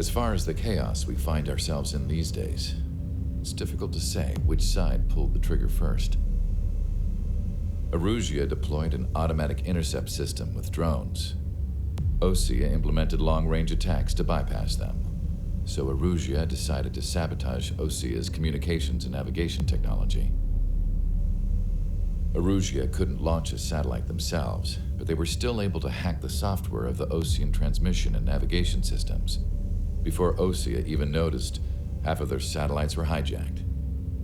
As far as the chaos we find ourselves in these days, it's difficult to say which side pulled the trigger first. Erusia deployed an automatic intercept system with drones. Osea implemented long-range attacks to bypass them. So Erusia decided to sabotage Osea's communications and navigation technology. Erusia couldn't launch a satellite themselves, but they were still able to hack the software of the Osean transmission and navigation systems. Before Osea even noticed, half of their satellites were hijacked.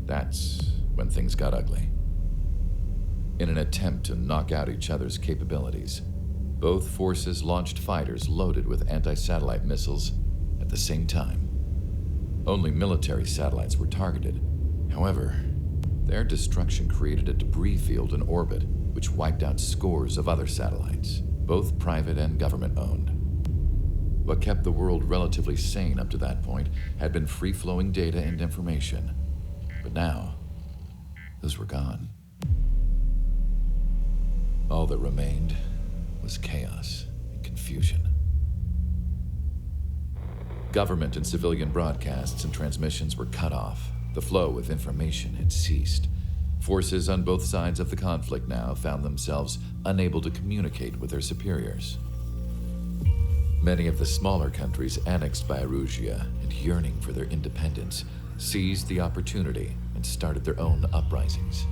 That's when things got ugly. In an attempt to knock out each other's capabilities, both forces launched fighters loaded with anti-satellite missiles at the same time. Only military satellites were targeted. However, their destruction created a debris field in orbit, which wiped out scores of other satellites, both private and government-owned. What kept the world relatively sane up to that point had been free-flowing data and information. But now, those were gone. All that remained was chaos and confusion. Government and civilian broadcasts and transmissions were cut off. The flow of information had ceased. Forces on both sides of the conflict now found themselves unable to communicate with their superiors. Many of the smaller countries annexed by Erusia and yearning for their independence seized the opportunity and started their own uprisings.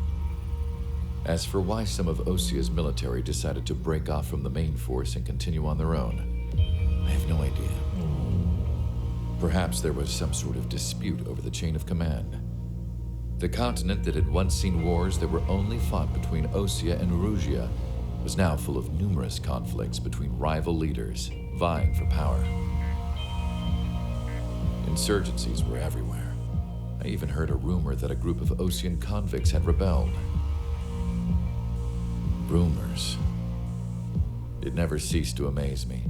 As for why some of Osea's military decided to break off from the main force and continue on their own, I have no idea. Perhaps there was some sort of dispute over the chain of command. The continent that had once seen wars that were only fought between Osea and Erusia was now full of numerous conflicts between rival leaders vying for power. Insurgencies were everywhere. I even heard a rumor that a group of Osean convicts had rebelled. Rumors. It never ceased to amaze me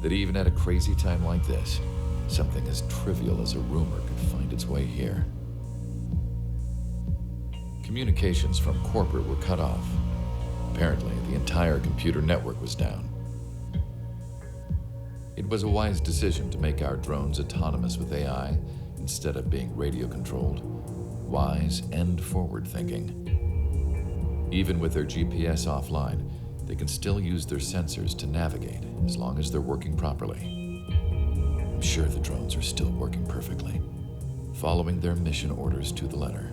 that even at a crazy time like this, something as trivial as a rumor could find its way here. Communications from corporate were cut off. Apparently, the entire computer network was down. It was a wise decision to make our drones autonomous with AI instead of being radio-controlled. Wise and forward-thinking. Even with their GPS offline, they can still use their sensors to navigate as long as they're working properly. I'm sure the drones are still working perfectly, following their mission orders to the letter.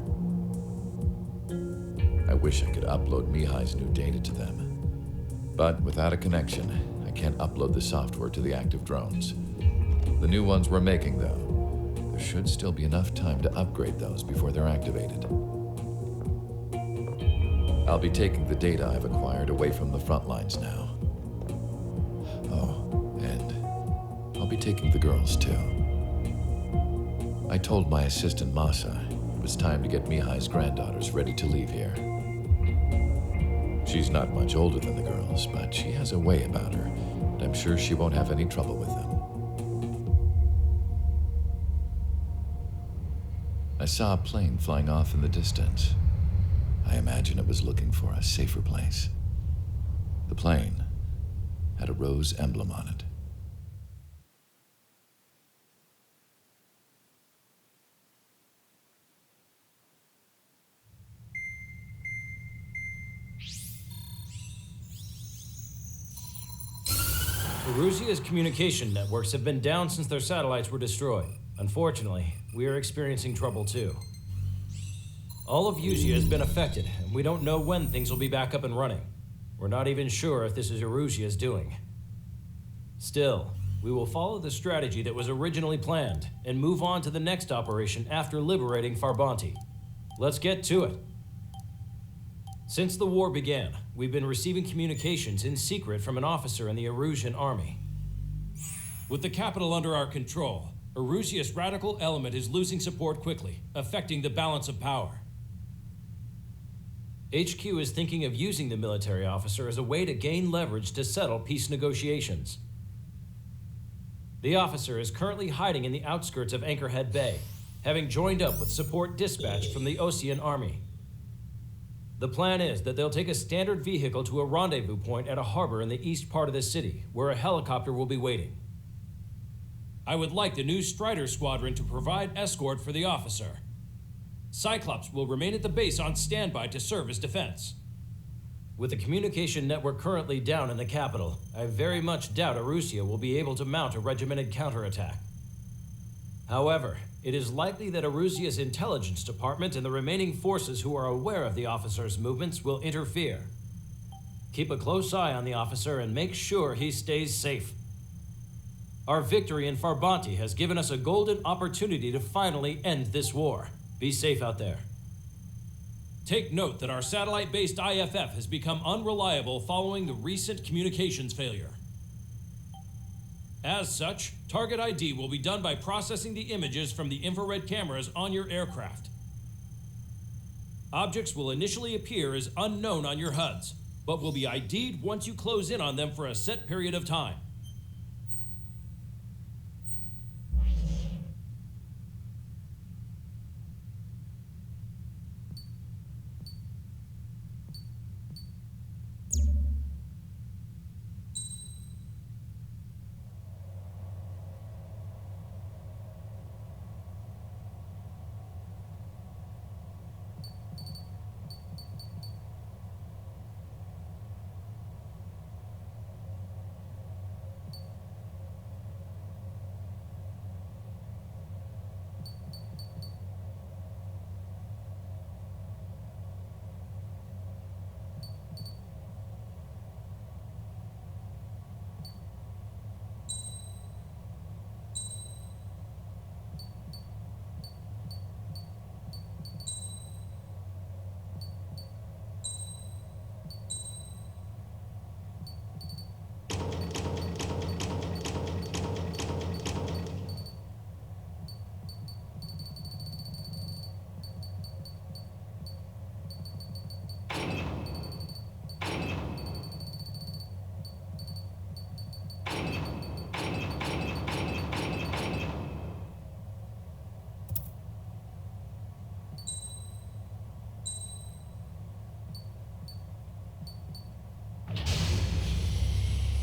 I wish I could upload Mihai's new data to them. But without a connection, I can't upload the software to the active drones. The new ones we're making, though, there should still be enough time to upgrade those before they're activated. I'll be taking the data I've acquired away from the front lines now. Oh, and I'll be taking the girls, too. I told my assistant Masa it was time to get Mihai's granddaughters ready to leave here. She's not much older than the girls, but she has a way about her, and I'm sure she won't have any trouble with them. I saw a plane flying off in the distance. I imagine it was looking for a safer place. The plane had a rose emblem on it. Erusia's communication networks have been down since their satellites were destroyed. Unfortunately, we are experiencing trouble too. All of Usia has been affected, and we don't know when things will be back up and running. We're not even sure if this is Erusia's doing. Still, we will follow the strategy that was originally planned and move on to the next operation after liberating Farbanti. Let's get to it. Since the war began, we've been receiving communications in secret from an officer in the Erusian army. With the capital under our control, Erusia's radical element is losing support quickly, affecting the balance of power. HQ is thinking of using the military officer as a way to gain leverage to settle peace negotiations. The officer is currently hiding in the outskirts of Anchorhead Bay, having joined up with support dispatched from the Osean army. The plan is that they'll take a standard vehicle to a rendezvous point at a harbor in the east part of the city, where a helicopter will be waiting. I would like the new Strider Squadron to provide escort for the officer. Cyclops will remain at the base on standby to serve as defense. With the communication network currently down in the capital, I very much doubt Arusea will be able to mount a regimented counterattack. However, it is likely that Arusea's intelligence department and the remaining forces who are aware of the officer's movements will interfere. Keep a close eye on the officer and make sure he stays safe. Our victory in Farbanti has given us a golden opportunity to finally end this war. Be safe out there. Take note that our satellite-based IFF has become unreliable following the recent communications failure. As such, target ID will be done by processing the images from the infrared cameras on your aircraft. Objects will initially appear as unknown on your HUDs, but will be ID'd once you close in on them for a set period of time.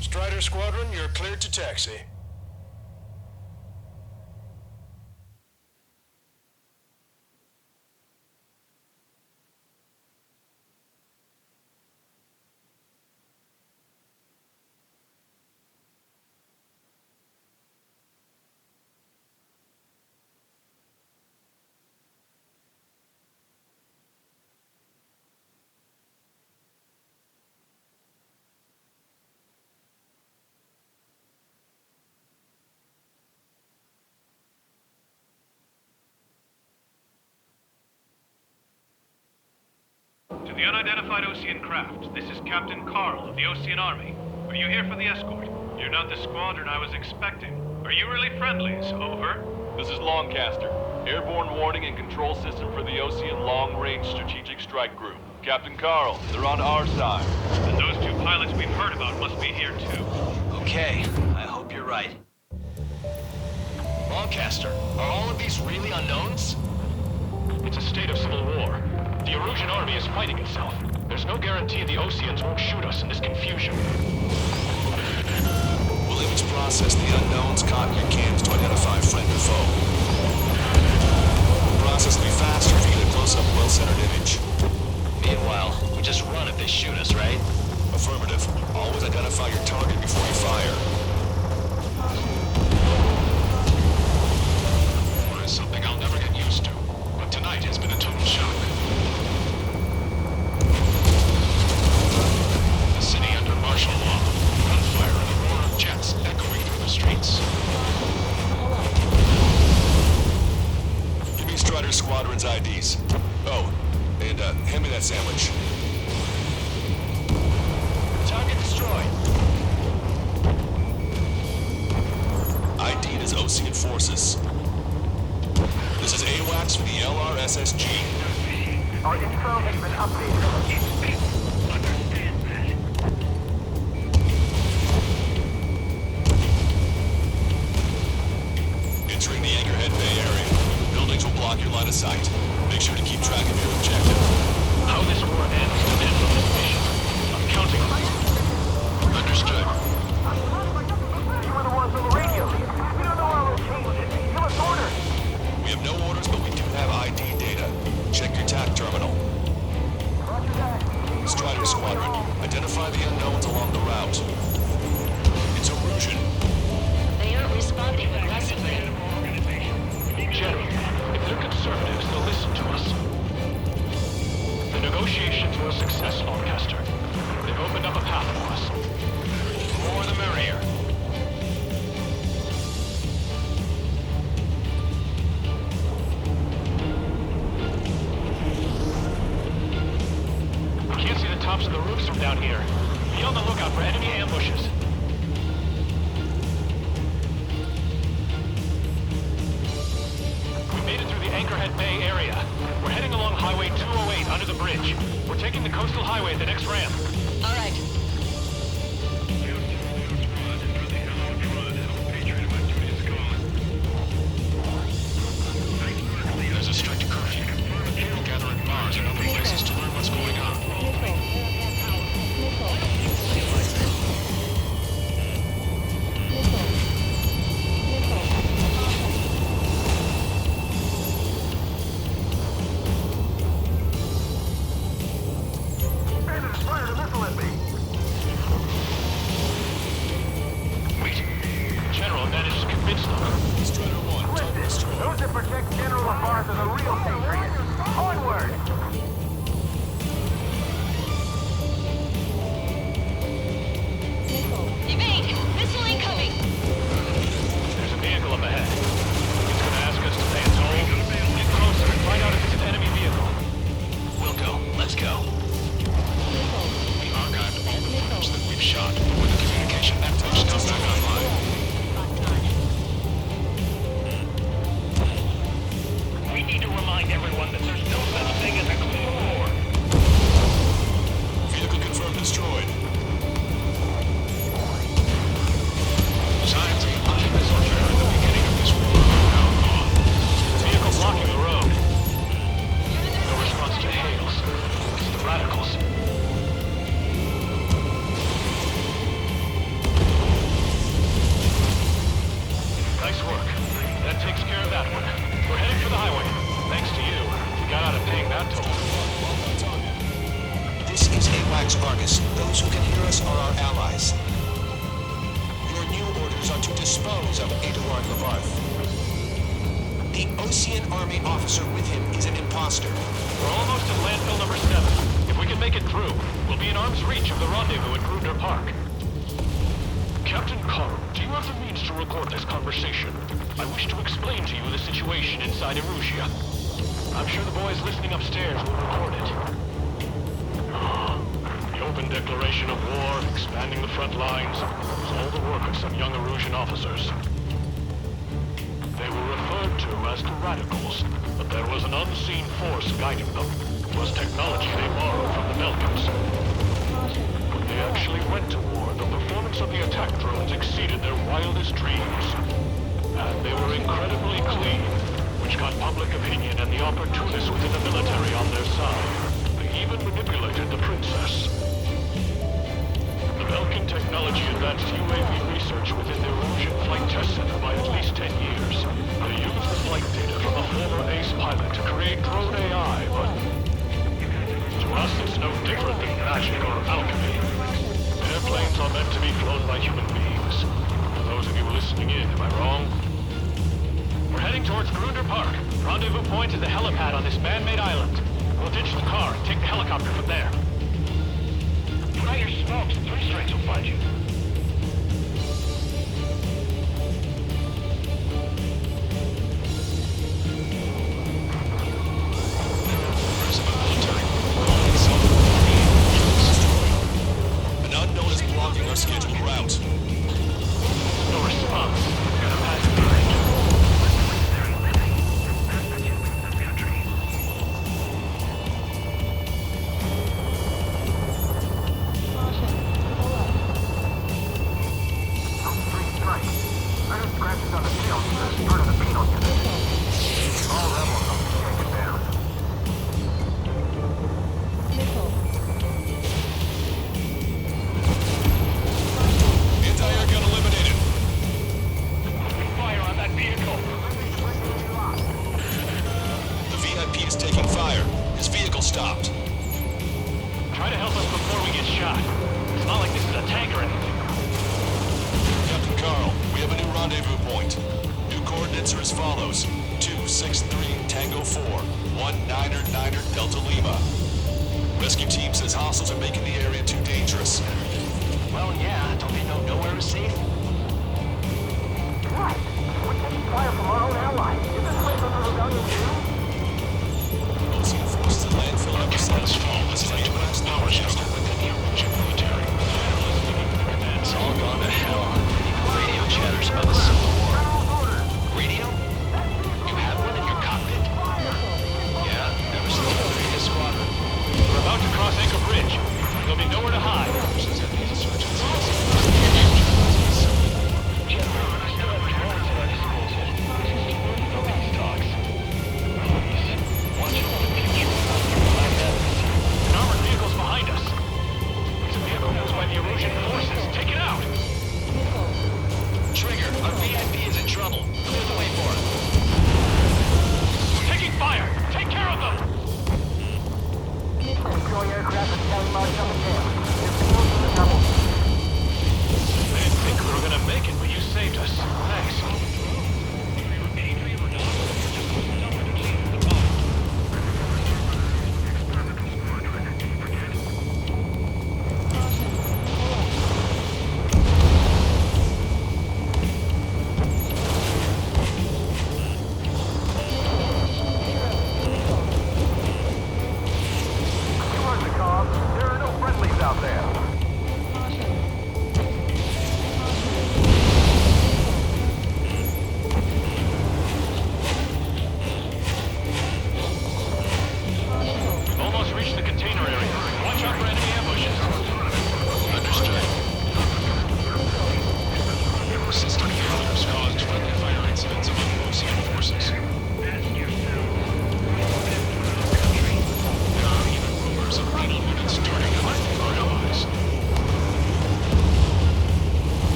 Strider Squadron, you're cleared to taxi. To the unidentified Osean craft, this is Captain Carl of the Osean Army. Are you here for the escort? You're not the squadron I was expecting. Are you really friendlies? Over. This is Longcaster. Airborne warning and control system for the Osean Long-Range Strategic Strike Group. Captain Carl, they're on our side. And those two pilots we've heard about must be here too. Okay, I hope you're right. Longcaster, are all of these really unknowns? It's a state of civil war. The Erusian army is fighting itself. There's no guarantee the Oseans won't shoot us in this confusion. We'll image process the unknowns caught in your cams to identify friend or foe. The process will be faster if you get a close-up, well-centered image. Meanwhile, we just run if they shoot us, right? Affirmative. Always identify your target before you fire. War is something I'll never get used to. But tonight has been a total shock. The city under martial law. Gunfire and the roar of jets echoing through the streets. Give me Strider Squadron's IDs. Oh, and hand me that sandwich. Target destroyed. ID'd as Osean forces. This is AWACS for the LRSSG. Our info has been updated. Entering the Anchorhead Bay area. Buildings will block your line of sight. Make sure to keep track of your objective. How this war ends depends on this mission. I'm counting on you. Understood. You were the ones on the radio. We don't know our from down here. Be on the lookout for enemy ambushes. We made it through the Anchorhead Bay area. We're heading along Highway 208 under the bridge. We're taking the coastal highway at the next ramp. All right. There's a strict curfew. We'll gather at bars and other places to learn what's going on. Bandit is firing a missile at me. Wait. General managed to convince them. Strider 1, target destroyed. Those that protect General LaFarge are the real patriots. Onward! Evade! Missile incoming! There's a vehicle up ahead. It's gonna ask us to pay a toll. Get closer and find out if it's an enemy vehicle. We'll go. Let's go. We archived all the footage that we've shot, but with the communication network still back online. We need to remind everyone that there's no such thing as a clean war. Vehicle confirmed destroyed. Signs of Russian soldier at the beginning of this war are now gone. Vehicle blocking the road. No response to hails. It's the radicals. Nice work. That takes care of that one. We're heading for the highway. Thanks to you. We got out of paying that toll. This is AWACS Argus. Those who can hear us are our allies. Your new orders are to dispose of Eduard Lavarth. The Ocean Army officer with him is an imposter. We're almost at landfill number 7. If we can make it through, we'll be in arm's reach of the rendezvous at Grunder Park. Captain Carl, do you have the means to record this conversation? I wish to explain to you the situation inside Erusia. I'm sure the boys listening upstairs will record it. The open declaration of war, expanding the front lines, was all the work of some young Erusian officers. They were referred to as the radicals, but there was an unseen force guiding them. It was technology they borrowed from the Belgians. When they actually went to war, the performance of the attack drones exceeded their wildest dreams. And they were incredibly clean, which got public opinion and the opportunists within the military on their side. They even manipulated the princess. The Belkin technology advanced UAV research within the Erusian Flight Test Center by at least 10 years. They used the flight data from a former ace pilot to create drone AI, but to us it's no different than magic or alchemy. Airplanes are meant to be flown by human beings. For those of you listening in, am I wrong? We're heading towards Grunder Park. Rendezvous point is the helipad on this man-made island. We'll ditch the car and take the helicopter from there. Try your smokes. 3 strikes will find you. An unknown is blocking our scheduled route. No response. Gonna pass behind. Anti-air gun eliminated. Fire on that vehicle. The VIP is taking fire. His vehicle stopped. Try to help us before we get shot. It's not like this is a tank or anything. Captain Carl, we have a new rendezvous point. New coordinates are as follows. 263 Tango 4, 1999 Delta Lima. Rescue team says hostiles are making the area too dangerous. Well, yeah. Don't they know nowhere is safe? Right. We're taking fire from our own allies. Is this place under rebellion too? Ocean forces at landfill number 7. This is a U.S. power shuttle within the Erusian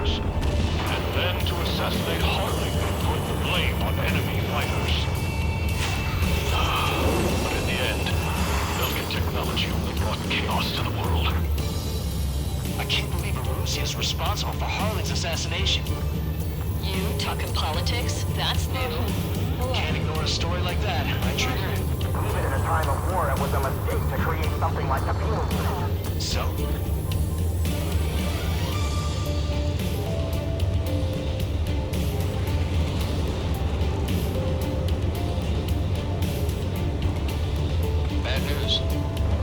fighters. And then to assassinate Harling and put the blame on enemy fighters. But in the end, Belgian technology only brought chaos to the world. I can't believe Arusia is responsible for Harling's assassination. You talking politics? That's new. Can't ignore a story like that, right, Trigger? Even in a time of war, it was a mistake to create something like the penal unit. So? Bad news.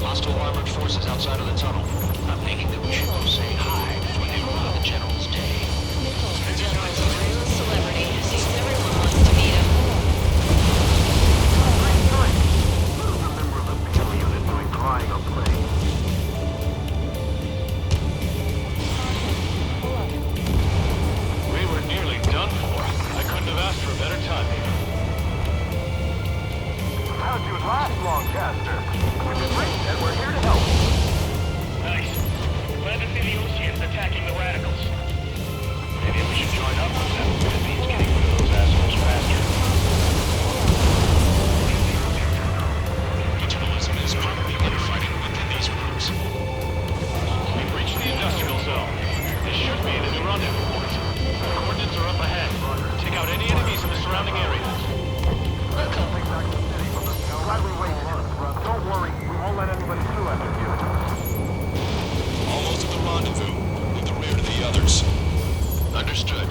Hostile armored forces outside of the tunnel. I'm thinking that we should go say hi before they ruin the General's day. The General's a real celebrity. Seems everyone wants to meet him. Who's a member of the penal unit doing crying or playing? We were nearly done for. I couldn't have asked for a better timing. How'd you last long, Caster? We've been great, and we're here to help. Nice. Glad to see the Oceans attacking the radicals. Maybe we should join up with them. It means getting rid of those assholes faster. Regionalism is probably infighting within these groups. We've reached the industrial zone. This should be the new rendezvous point. Coordinates are up ahead. Take out any enemies in the surrounding areas. Glad we waited. Don't worry, we won't let anybody through after you. Almost at the rendezvous, with the rear to the others. Understood.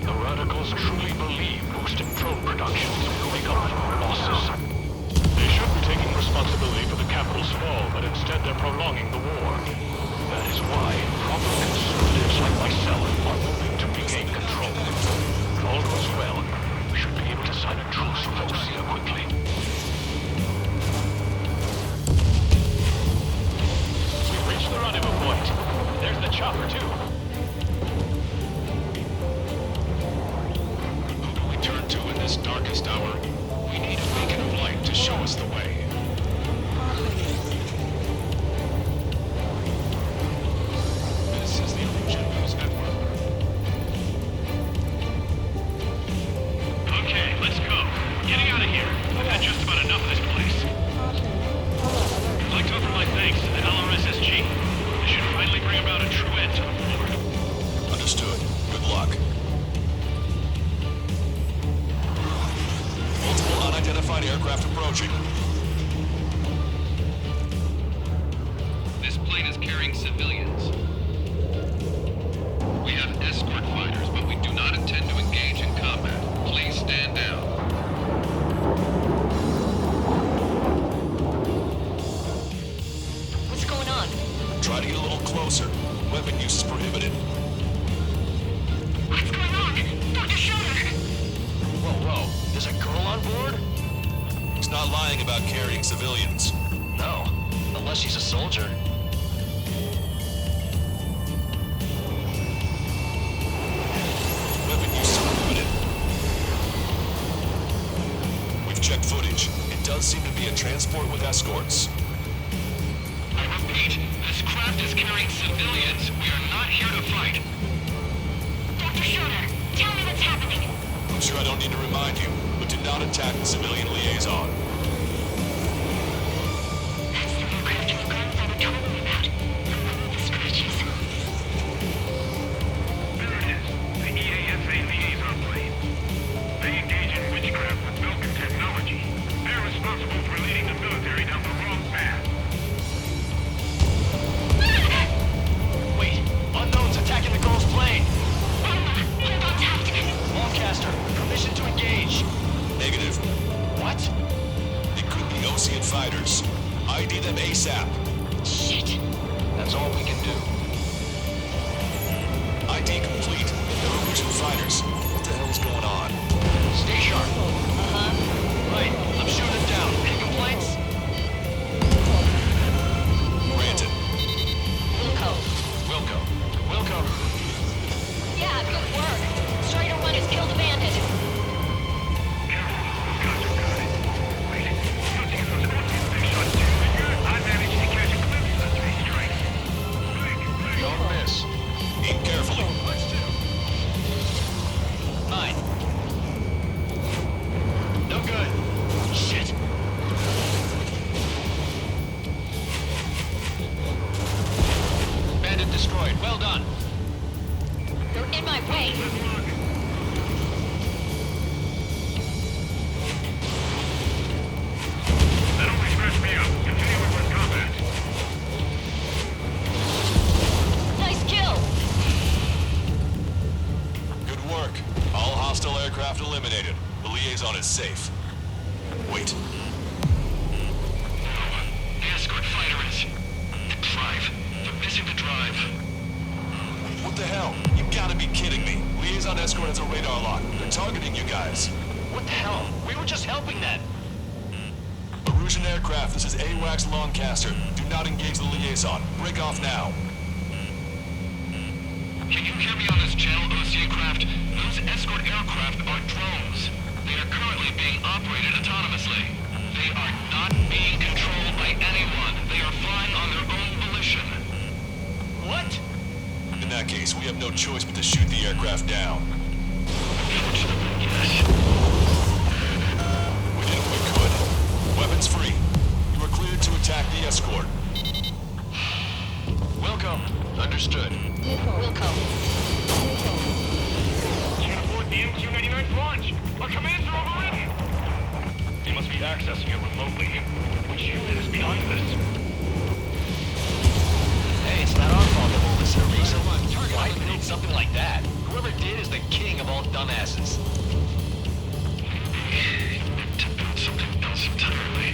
The radicals truly believe boosting drone productions will make up for our losses. They should be taking responsibility for the capital's fall, but instead they're prolonging the war. That is why proper conservatives like myself are moving to regain control. If all goes well, we should be able to sign a truce with Osia quickly. We've reached the rendezvous point. There's the chopper, too. Who do we turn to in this darkest hour? We need a beacon of light to show us the way. This is the Illusion News Network. Okay, let's go. We're getting out of here. I've had just about enough of this place. I'd like to offer my thanks to the LRSSG. This should finally bring about a true end to the war. Understood. Good luck. Multiple unidentified aircraft approaching. This plane is carrying civilians. We have escort fighters, but we do not intend to engage in combat. Please stand down. What's going on? Try to get a little closer. Weapon use is prohibited. What's going on? Dr. Schroeder! Whoa. There's a girl on board? He's not lying about carrying civilians. No. Unless she's a soldier. Weapon use is prohibited. We've checked footage. It does seem to be a transport with escorts. I repeat, this craft is carrying civilians. We are not here to fight. Dr. Schroeder, tell me what's happening. I'm sure I don't need to remind you, but do not attack the civilian liaison. That's the aircraft Gorgon I were told me about. The scratches. There it is. The EASA liaison plane. They engage in witchcraft with Belgian technology. They're responsible for leading the military down the wrong path. Wait, unknowns attacking the girl's plane. Hold on tight. Longcaster, permission to engage. Negative. What? It could be Ocean fighters. ID them ASAP. Shit. That's all we can do. ID complete. They're Illusion fighters. What the hell's going on? Stay sharp. Right, I'm shooting it down. Any complaints? Granted. Wilco. Yeah, good work. Strider 1 has killed a bandit. Don't miss. Well done. You're in my way. That only scratched me up. Continue with combat. Nice kill. Good work. All hostile aircraft eliminated. The liaison is safe. Wait. The escort fighter is... the drive. They're missing the drive. What the hell? You gotta be kidding me. Liaison escort has a radar lock. They're targeting you guys. What the hell? We were just helping them. Erusian aircraft, this is AWACS Longcaster. Do not engage the liaison. Break off now. Can you hear me on this channel, OC craft? Those escort aircraft are drones. They are currently being operated autonomously. They are not being controlled by anyone. They are flying on their own volition. What? In that case, we have no choice but to shoot the aircraft down. Unfortunately, yes. We did what we could. Weapons free. You are cleared to attack the escort. Welcome. Understood. Wilco. Can't afford the MQ-99's launch. Our commands are overridden. They must be accessing it remotely. Which unit is behind this? Hey, it's not our fault that all this is a reason. Why build something like that? Whoever did is the king of all dumbasses. To build something else entirely.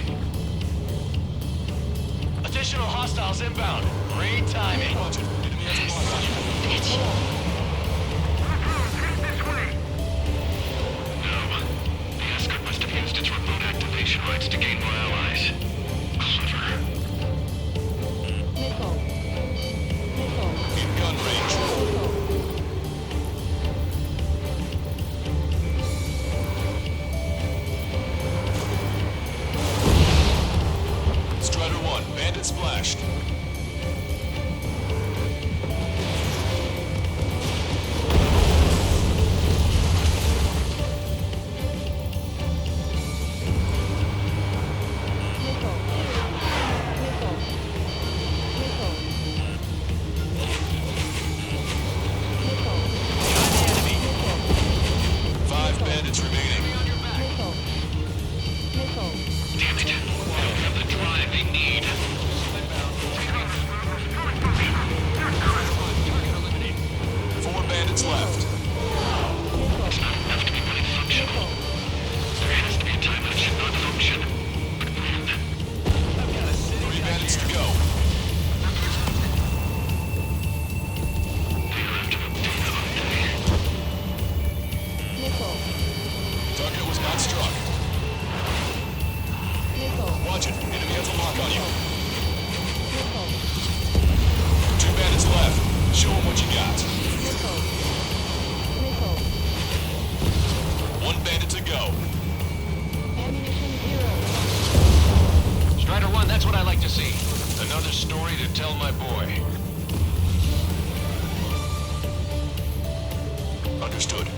Additional hostiles inbound. Great timing. Roger. Enemy has a lock on you. Bitch. No. The escort must have used its remote activation rights to gain more allies. Clever. In gun range. Strider 1, bandit splashed. Five bandits remaining. Damn it. They don't have the drive they need. Four bandits left. It's not enough to be really functional. There has to be a time when it should not function. But when? Three bandits to go. They are after the data update. Target was not struck. Watch it. Enemy has a lock on you. Two bandits left. Show them what you got. One bandit to go. Strider 1, that's what I like to see. Another story to tell my boy. Understood.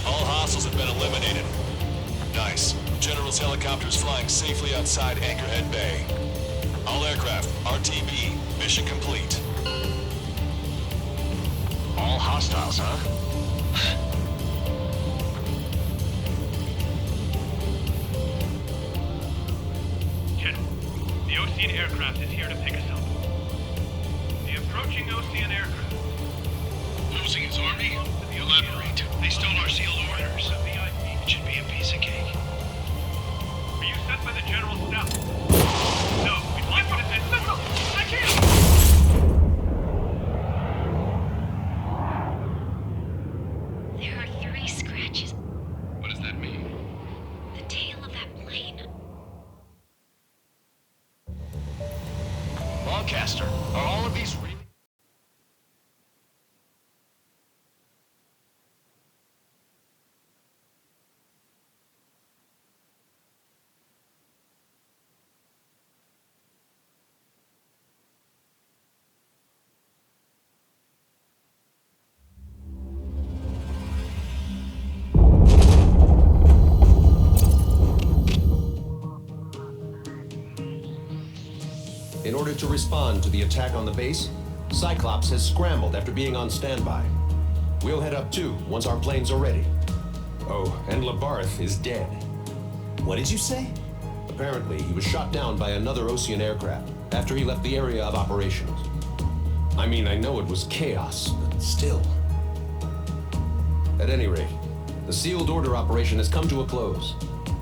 All hostiles have been eliminated. Nice. General's helicopter is flying safely outside Anchorhead Bay. All aircraft, RTB, mission complete. All hostiles, huh? General, the Ocean aircraft is here to pick us up. The approaching Ocean aircraft. Losing his army? Elaborate. They stole our sealed orders. It should be a piece of cake. Are you sent by the General's staff? No, we find what it says. Missile! I can't! There are 3 scratches. What does that mean? The tail of that plane. Longcaster, are all of these real? In order to respond to the attack on the base, Cyclops has scrambled after being on standby. We'll head up too, once our planes are ready. Oh, and Labarth is dead. What did you say? Apparently, he was shot down by another Ocean aircraft after he left the area of operations. I mean, I know it was chaos, but still. At any rate, the sealed order operation has come to a close.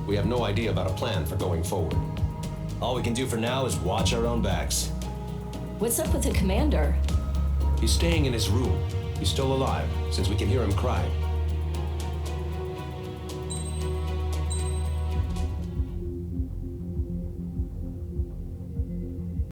We have no idea about a plan for going forward. All we can do for now is watch our own backs. What's up with the commander? He's staying in his room. He's still alive, since we can hear him cry.